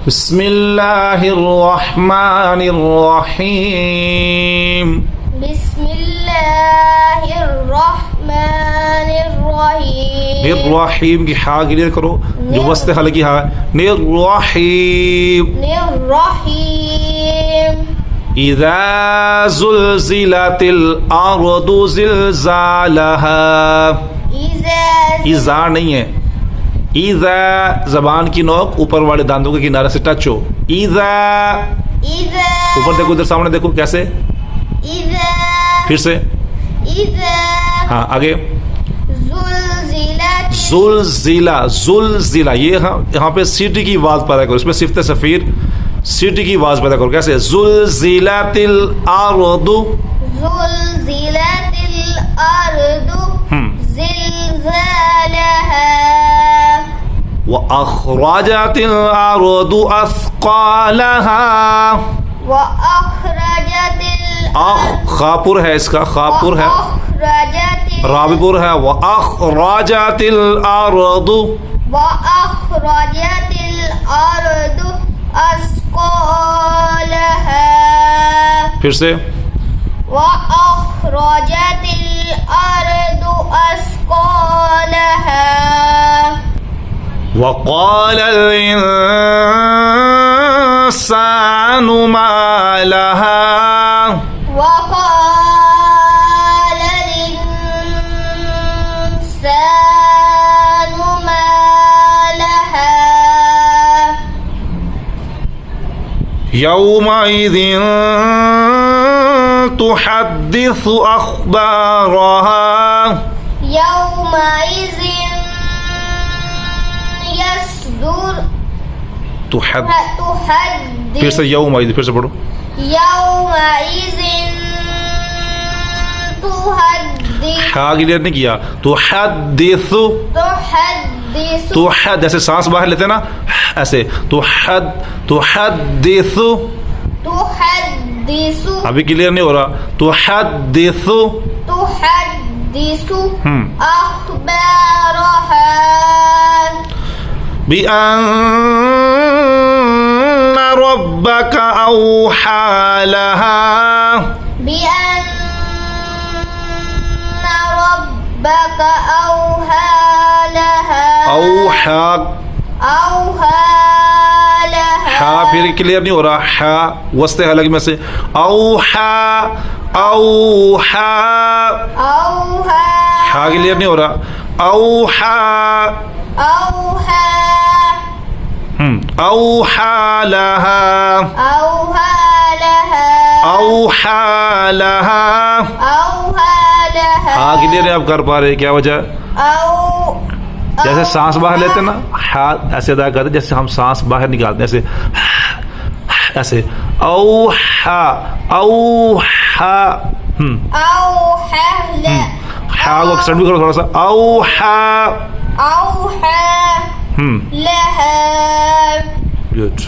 बिस्मिल्लाहिर्रहमानिर्रहीम। बिस्मिल्लाहिर्रहमानिर्रहीम। निर्रहीम की हा क्लियर करो, जो वस्ते हल की हा। निर्रहीम। निर्रहीम। इज़ा ज़ुलज़िलतिल अर्दु ज़िलज़ालहा। इज़ा नहीं है, इज़ा ज़बान की नोक ऊपर वाले दांतों के किनारे से टच हो। इज़ा, ऊपर देखो, इधर सामने देखो कैसे। फिर से, हाँ आगे। ज़ुलज़िला, ज़ुलज़िला, ये यहाँ पे सीटी की आवाज़ पैदा करो, इसमें सिफ्त सफ़ीर सीटी की आवाज़ पैदा करो। कैसे? ज़ुलज़िलतिल अर्दु, ज़ुलज़िलतिल अर्दु ज़िलज़ालहा। व अख़रजतिल अर्दु अस्क़ालहा। व अख़रजतिल, खापुर है इसका, खापुर है, राबिपुर है। व अख़रजतिल अर्दु, व अख़रजतिल अर्दु अस्क़ालहा। फिर से, व अख़रजतिल अर्दु अस्क़ालहा। वक़ालल इंसानु मा लहा। वक़ालल इंसानु मा लहा। यौमइज़िन तुहद्दिसु अख़बारहा। यौमइज़िन यस्दुर तुहद्दिस। फिर से यौमइज़, फिर से पढ़ो। यौमइज़िन तुहद्दिस। हा क्लियर नहीं किया। तुहद्दिसु, तुहद जैसे सांस बाहर लेते हैं ना, ऐसे तुहद्दिसु। अभी क्लियर नहीं हो रहा। तुहद्दिसु अख़बारहा बिअन्न रब्बक औहा लहा। बिअन्न रब्बक औहा लहा। औहा, लहा। हा फिर क्लियर नहीं हो रहा। हा वस्ते अलग में से। औहा, औहा, हा क्लियर नहीं हो रहा। औहा, औहा लहा, औहा लहा। हा क्लियर नहीं आप कर पा रहे, क्या वजह? जैसे सांस बाहर लेते हैं ना, हा ऐसे अदा करते जैसे हम सांस बाहर निकालते हैं, ऐसे ऐसे। औहा, औहा, हा को एक्सटेंड भी करो थोड़ा सा। औहा, लहा। गुड।